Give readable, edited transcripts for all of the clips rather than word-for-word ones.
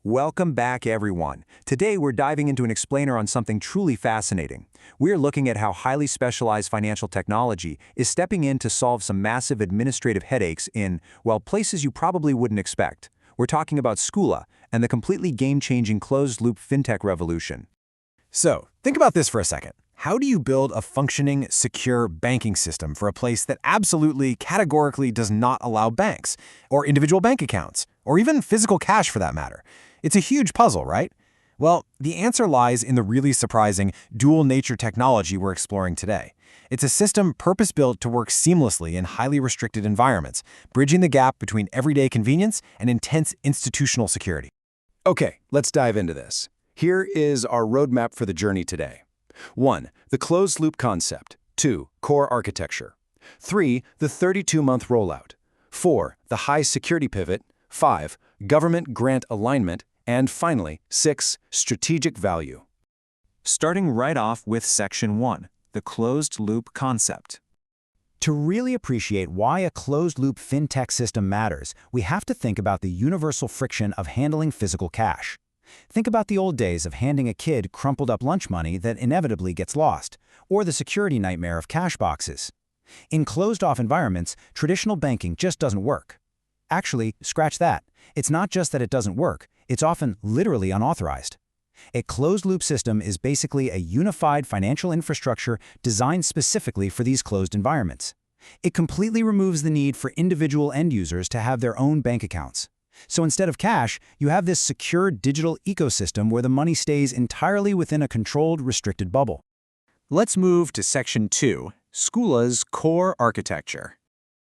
Welcome back, everyone. Today, we're diving into an explainer on something truly fascinating. We're looking at how highly specialized financial technology is stepping in to solve some massive administrative headaches in, well, places you probably wouldn't expect. We're talking about Skoola and the completely game-changing closed-loop fintech revolution. So, think about this for a second. How do you build a functioning, secure banking system for a place that absolutely, categorically does not allow banks, or individual bank accounts, or even physical cash for that matter? It's a huge puzzle, right? Well, the answer lies in the really surprising dual-nature technology we're exploring today. It's a system purpose-built to work seamlessly in highly restricted environments, bridging the gap between everyday convenience and intense institutional security. Okay, let's dive into this. Here is our roadmap for the journey today. 1. The closed-loop concept. 2. Core architecture. 3. The 32-month rollout. 4. The high-security pivot. 5. Government grant alignment. And finally, 6. Strategic value. Starting right off with Section 1, the closed-loop concept. To really appreciate why a closed-loop fintech system matters, we have to think about the universal friction of handling physical cash. Think about the old days of handing a kid crumpled-up lunch money that inevitably gets lost, or the security nightmare of cash boxes. In closed-off environments, traditional banking just doesn't work. Actually, scratch that. It's not just that it doesn't work, it's often literally unauthorized. A closed-loop system is basically a unified financial infrastructure designed specifically for these closed environments. It completely removes the need for individual end users to have their own bank accounts. So instead of cash, you have this secure digital ecosystem where the money stays entirely within a controlled, restricted bubble. Let's move to Section 2, Skoola's core architecture.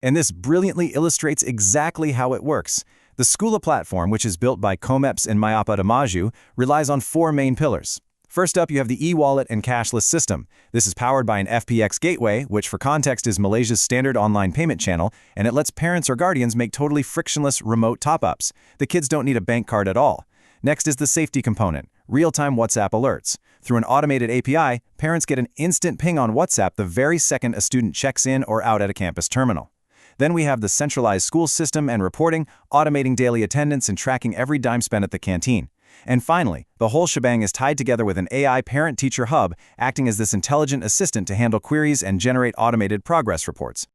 And this brilliantly illustrates exactly how it works. The Skoola platform, which is built by Comeps and Mayapa Damaju, relies on 4 main pillars. First up, you have the e-wallet and cashless system. This is powered by an FPX gateway, which for context is Malaysia's standard online payment channel, and it lets parents or guardians make totally frictionless remote top-ups. The kids don't need a bank card at all. Next is the safety component, real-time WhatsApp alerts. Through an automated API, parents get an instant ping on WhatsApp the very second a student checks in or out at a campus terminal. Then we have the centralized school system and reporting, automating daily attendance and tracking every dime spent at the canteen. And finally, the whole shebang is tied together with an AI parent-teacher hub, acting as this intelligent assistant to handle queries and generate automated progress reports.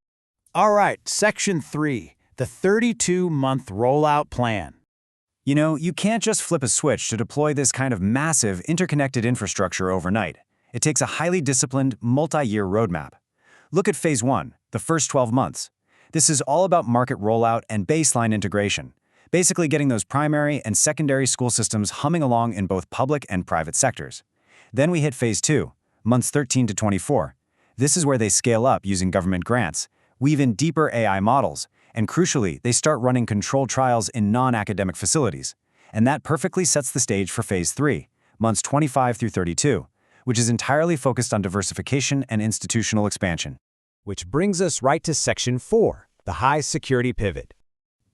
All right, Section 3, the 32-month rollout plan. You know, you can't just flip a switch to deploy this kind of massive, interconnected infrastructure overnight. It takes a highly disciplined, multi-year roadmap. Look at Phase 1, the first 12 months. This is all about market rollout and baseline integration, basically getting those primary and secondary school systems humming along in both public and private sectors. Then we hit Phase 2, months 13 to 24. This is where they scale up using government grants, weave in deeper AI models, and crucially, they start running controlled trials in non-academic facilities. And that perfectly sets the stage for Phase 3, months 25 through 32, which is entirely focused on diversification and institutional expansion. Which brings us right to Section 4, the high security pivot.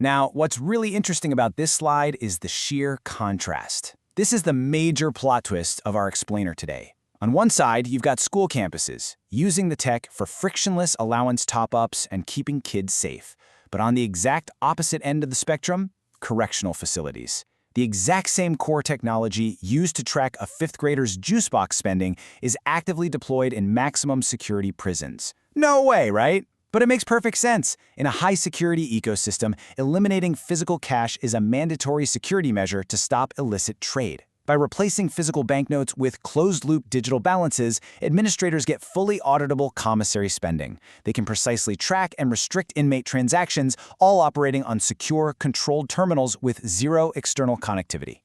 Now, what's really interesting about this slide is the sheer contrast. This is the major plot twist of our explainer today. On one side, you've got school campuses, using the tech for frictionless allowance top-ups and keeping kids safe. But on the exact opposite end of the spectrum, correctional facilities. The exact same core technology used to track a 5th grader's juice box spending is actively deployed in maximum security prisons. No way, right? But it makes perfect sense. In a high-security ecosystem, eliminating physical cash is a mandatory security measure to stop illicit trade. By replacing physical banknotes with closed-loop digital balances, administrators get fully auditable commissary spending. They can precisely track and restrict inmate transactions, all operating on secure, controlled terminals with zero external connectivity.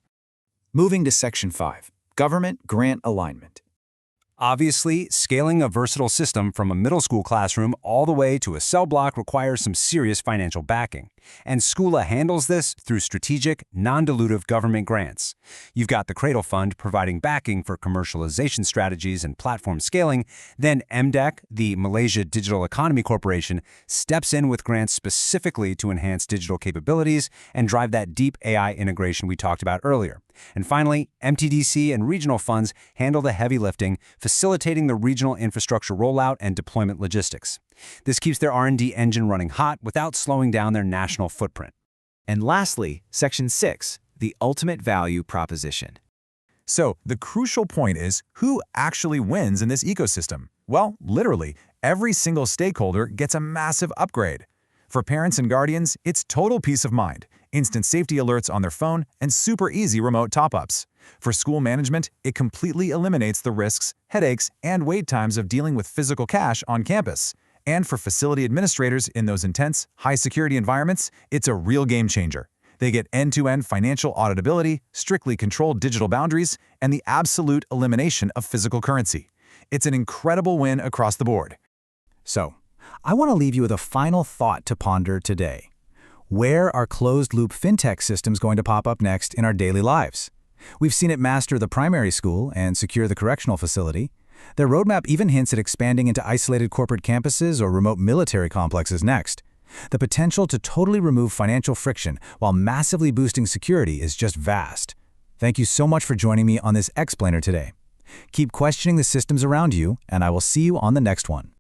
Moving to Section 5, government grant alignment. Obviously, scaling a versatile system from a middle school classroom all the way to a cell block requires some serious financial backing. And Skoola handles this through strategic, non-dilutive government grants. You've got the Cradle Fund providing backing for commercialization strategies and platform scaling. Then MDEC, the Malaysia Digital Economy Corporation, steps in with grants specifically to enhance digital capabilities and drive that deep AI integration we talked about earlier. And finally, MTDC and regional funds handle the heavy lifting, facilitating the regional infrastructure rollout and deployment logistics. This keeps their R&D engine running hot without slowing down their national footprint. And lastly, Section 6, the ultimate value proposition. So, the crucial point is, who actually wins in this ecosystem? Well, literally, every single stakeholder gets a massive upgrade. For parents and guardians, it's total peace of mind, instant safety alerts on their phone, and super easy remote top-ups. For school management, it completely eliminates the risks, headaches, and wait times of dealing with physical cash on campus. And for facility administrators in those intense, high-security environments, it's a real game changer. They get end-to-end financial auditability, strictly controlled digital boundaries, and the absolute elimination of physical currency. It's an incredible win across the board. So, I want to leave you with a final thought to ponder today. Where are closed-loop fintech systems going to pop up next in our daily lives? We've seen it master the primary school and secure the correctional facility. Their roadmap even hints at expanding into isolated corporate campuses or remote military complexes next. The potential to totally remove financial friction while massively boosting security is just vast. Thank you so much for joining me on this explainer today. Keep questioning the systems around you, and I will see you on the next one.